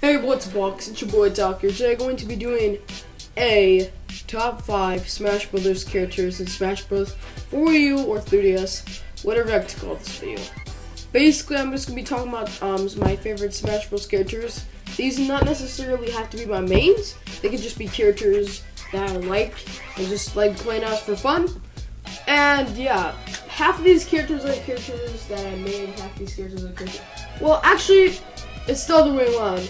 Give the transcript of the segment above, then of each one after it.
Hey, what's up, it's your boy Doc here. Today I'm going to be doing a top 5 Smash Brothers characters in Smash Bros. for Wii U or 3DS, whatever I like to call this video. Basically, I'm just going to be talking about my favorite Smash Bros. Characters. These do not necessarily have to be my mains. They could just be characters that I like and just like playing out for fun. And yeah, half of these characters are characters that I made, half of these characters are characters. Well, actually, it's the other way around.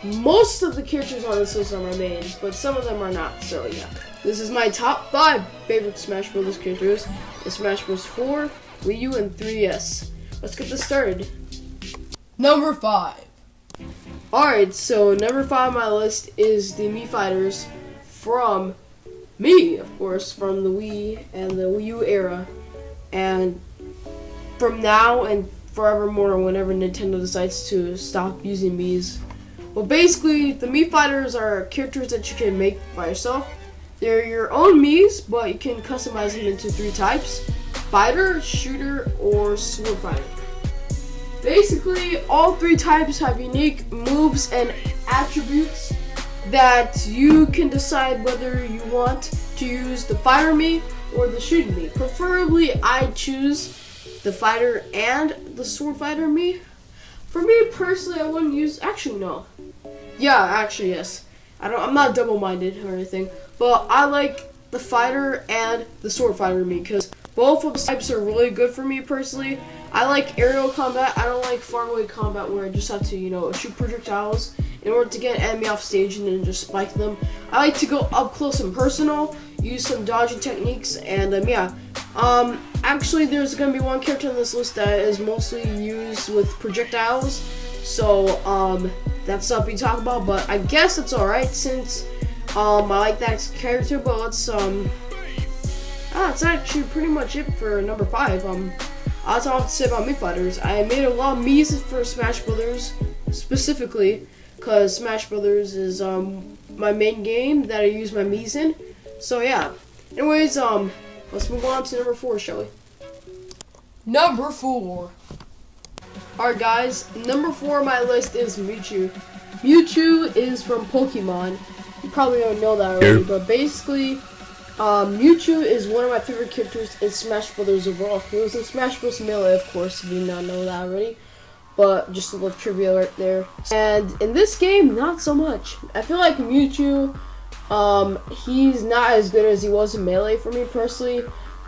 Most of the characters on this list are my mains, but some of them are not, so yeah. This is my top 5 favorite Smash Bros. Characters in Smash Bros. 4, Wii U, and 3DS. Let's get this started. Number 5. Alright, so number 5 on my list is the Mii Fighters from me, of course, from the Wii and the Wii U era. And from now and forevermore, whenever Nintendo decides to stop using Mii's. Well, basically, the Mii Fighters are characters that you can make by yourself. They're your own Mii's, but you can customize them into 3 types: fighter, shooter, or sword fighter. Basically, all 3 types have unique moves and attributes that you can decide whether you want to use the fighter Mii or the shooting Mii. Preferably, I choose the fighter and the sword fighter Mii. For me personally, I wouldn't use. Actually, no. Yeah, actually, yes. I'm not double-minded or anything, but I like the fighter and the sword fighter Mii because both of the types are really good for me personally. I like aerial combat. I don't like faraway combat where I just have to, shoot projectiles in order to get an enemy off stage and then just spike them. I like to go up close and personal, use some dodging techniques, and yeah. Actually, there's gonna be one character on this list that is mostly used with projectiles, so that's stuff we talk about. But I guess it's all right since I like that character. But let's that's actually pretty much it for number 5. That's all I have to say about Mii Fighters. I made a lot of Mii's for Smash Brothers specifically because Smash Brothers is my main game that I use my Mii's in. So yeah. Anyways, let's move on to number 4, shall we? Number 4. Alright guys, number 4 on my list is Mew Choo. Mew Choo is from Pokemon. You probably don't know that already, but basically, Mew Choo is one of my favorite characters in Smash Brothers overall. He was in Smash Bros. Melee, of course, if you did not know that already. But just a little trivia right there. And in this game, not so much. I feel like Mew Choo, he's not as good as he was in Melee for me personally.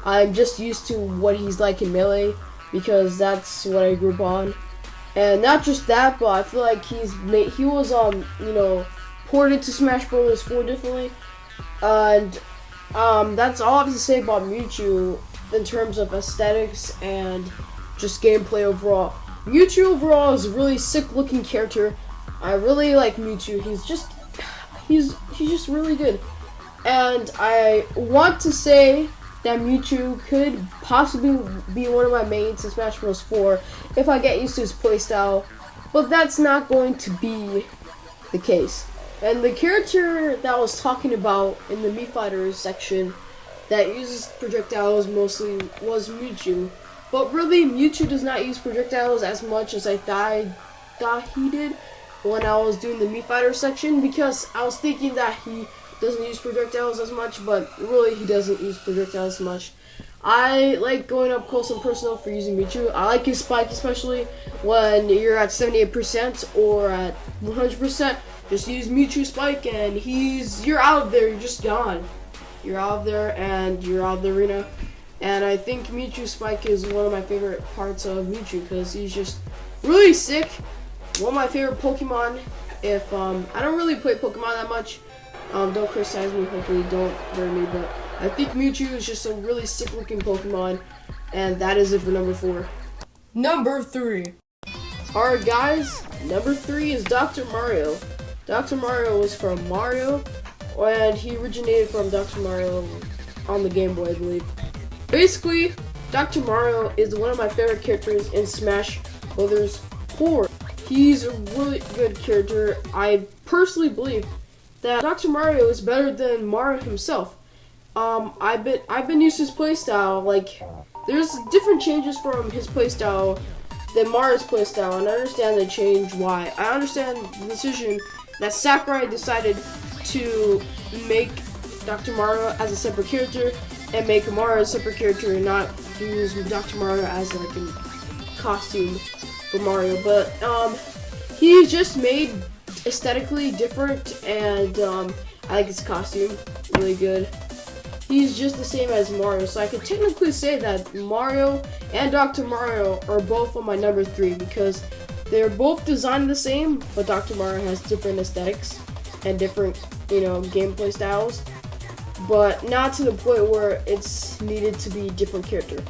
I'm just used to what he's like in Melee because that's what I grew up on. And not just that, but I feel like he was ported to Smash Bros. 4 differently. And that's all I have to say about Mew Choo in terms of aesthetics and just gameplay overall. Mew Choo overall is a really sick looking character. I really like Mew Choo. He's just really good. And I want to say that Mew Choo could possibly be one of my mains in Smash Bros. 4 if I get used to his playstyle, but that's not going to be the case. And the character that I was talking about in the Mii Fighters section that uses projectiles mostly was Mew Choo. But really, Mew Choo does not use projectiles as much as I thought he did when I was doing the Mii Fighters section, because I was thinking that he doesn't use projectiles as much, but really he doesn't use projectiles as much. I like going up close and personal for using Mew Choo. I like his spike, especially when you're at 78% or at 100%. Just use Mew Choo spike and you're out of there, you're just gone. You're out of there and you're out of the arena. And I think Mew Choo spike is one of my favorite parts of Mew Choo because he's just really sick. One of my favorite Pokemon. If I don't really play Pokemon that much. Don't criticize me, hopefully don't burn me, but I think Mew Choo is just a really sick looking Pokemon, and that is it for number 4. Number 3. Alright guys, number 3 is Dr. Mario. Dr. Mario was from Mario, and he originated from Dr. Mario on the Game Boy, I believe. Basically, Dr. Mario is one of my favorite characters in Smash Brothers 4. He's a really good character. I personally believe that Dr. Mario is better than Mario himself. I've been used to his playstyle. Like, there's different changes from his playstyle than Mario's playstyle, and I understand the change why. I understand the decision that Sakurai decided to make Dr. Mario as a separate character and make Mario a separate character and not use Dr. Mario as like a costume for Mario. But he's just made aesthetically different, and I like his costume, really good. He's just the same as Mario, so I could technically say that Mario and Dr. Mario are both on my number 3 because they're both designed the same, but Dr. Mario has different aesthetics and different, gameplay styles, but not to the point where it's needed to be different character.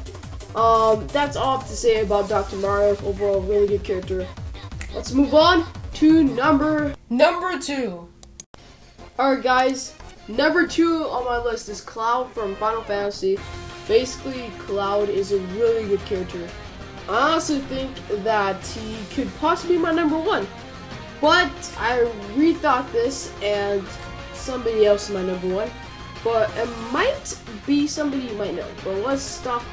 That's all I have to say about Dr. Mario. Overall, really good character. Let's move on to number 2. Alright guys, number 2 on my list is Cloud from Final Fantasy. Basically, Cloud is a really good character. I honestly think that he could possibly be my number 1. But I rethought this and somebody else is my number 1. But it might be somebody you might know. But let's talk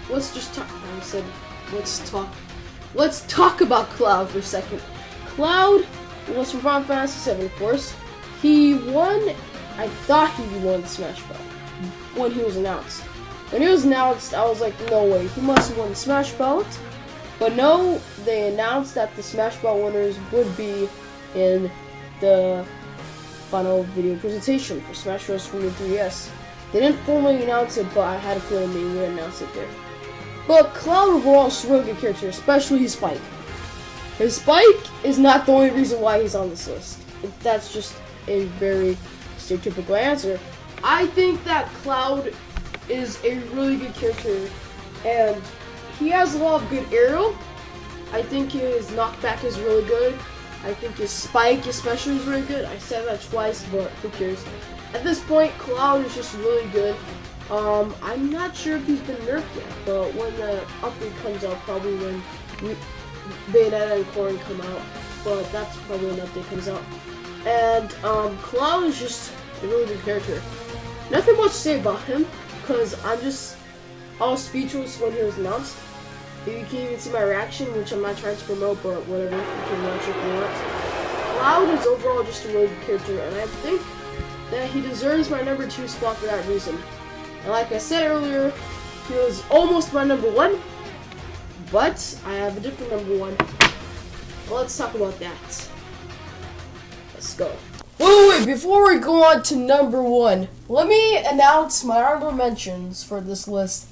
about Cloud for a second. Cloud was from Final Fantasy 7, of course. I thought he won Smash Belt when he was announced. When he was announced, I was like, no way, he must have won Smash Belt. But no, they announced that the Smash Belt winners would be in the final video presentation for Smash Bros. For the 3DS. They didn't formally announce it, but I had a feeling they would announce it there. But Cloud overall is a really good character, especially his Spike. His Spike is not the only reason why he's on this list. That's just a very stereotypical answer. I think that Cloud is a really good character, and he has a lot of good aerial. I think his knockback is really good. I think his Spike especially is really good. I said that twice, but who cares? At this point, Cloud is just really good. I'm not sure if he's been nerfed yet, but when the update comes out, probably when Bayonetta and Corrin come out, but that's probably when the update comes out. And Cloud is just a really good character. Nothing much to say about him, because I was speechless when he was announced. You can even see my reaction, which I'm not trying to promote, but whatever, you can watch it if you want. Cloud is overall just a really good character, and I think that he deserves my number 2 spot for that reason. And like I said earlier, he was almost my number 1, but I have a different number 1. Well, let's talk about that. Let's go. Wait, before we go on to number 1, let me announce my honorable mentions for this list.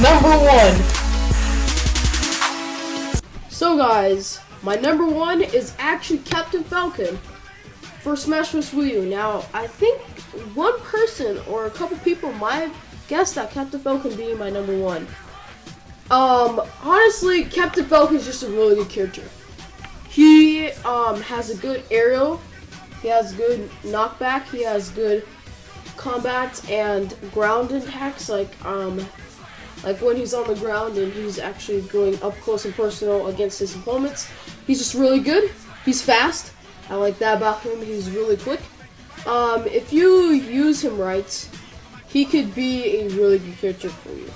Number 1. So guys, my number 1 is actually Captain Falcon for Smash Bros. Wii U. Now, I think one person or a couple people might have guessed that Captain Falcon being my number 1. Honestly, Captain Falcon is just a really good character. He has a good aerial, he has good knockback, he has good combat and ground attacks, like when he's on the ground and he's actually going up close and personal against his opponents. He's just really good. He's fast. I like that about him. He's really quick. If you use him right, he could be a really good character for you.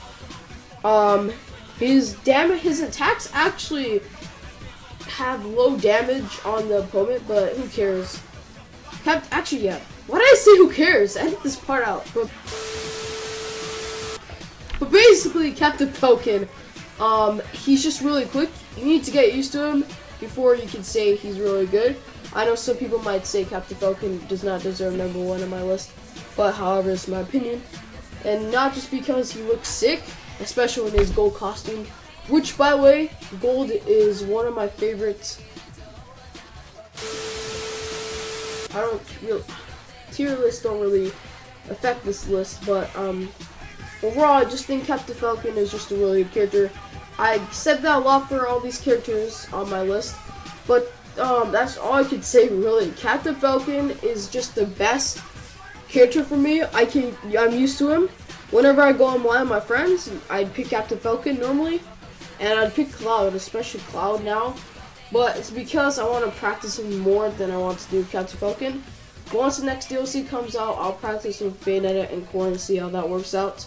His attacks actually have low damage on the opponent, but who cares? Actually, yeah. Why did I say who cares? Edit this part out. But basically, Captain Falcon, he's just really quick. You need to get used to him before you can say he's really good. I know some people might say Captain Falcon does not deserve number 1 on my list, but however, it's my opinion. And not just because he looks sick, especially in his gold costume, which, by the way, gold is one of my favorites. I don't really, tier lists don't really affect this list, but overall, I just think Captain Falcon is just a really good character. I said that a lot for all these characters on my list, but that's all I could say really. Captain Falcon is just the best character for me. I'm used to him. Whenever I go online with my friends, I'd pick Captain Falcon normally, and I'd pick Cloud, especially Cloud now. But it's because I want to practice him more than I want to do Captain Falcon. But once the next DLC comes out, I'll practice with Bayonetta and Core and see how that works out.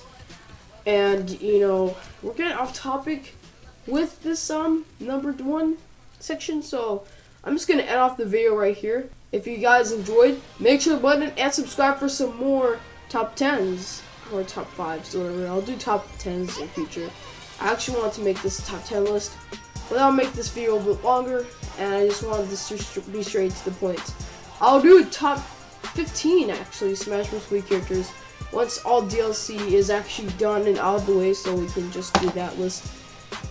And, you know, we're getting off topic with this number 1 section, so I'm just going to end off the video right here. If you guys enjoyed, make sure to button and subscribe for some more top 10s, or top 5s, whatever. I'll do top 10s in future. I actually want to make this a top 10 list, but I'll make this video a bit longer, and I just wanted this to be straight to the point. I'll do top 15, actually, Smash Bros. Wii characters, once all DLC is actually done and out of the way, so we can just do that list.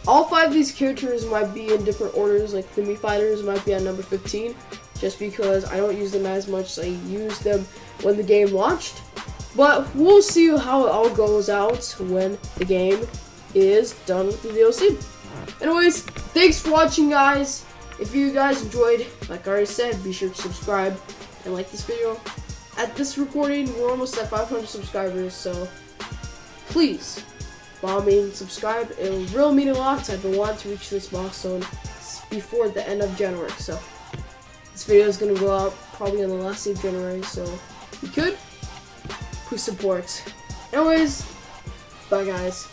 All 5 of these characters might be in different orders, like the Mii Fighters might be on number 15, just because I don't use them as much as I used them when the game launched. But we'll see how it all goes out when the game is done with the DLC. Anyways, thanks for watching, guys. If you guys enjoyed, like I already said, be sure to subscribe and like this video. At this recording, we're almost at 500 subscribers, so please, by all means, subscribe. It will really mean a lot. I've been wanting to reach this milestone before the end of January, so this video is going to go out probably on the last day of January, so if you could, please support. Anyways, bye guys.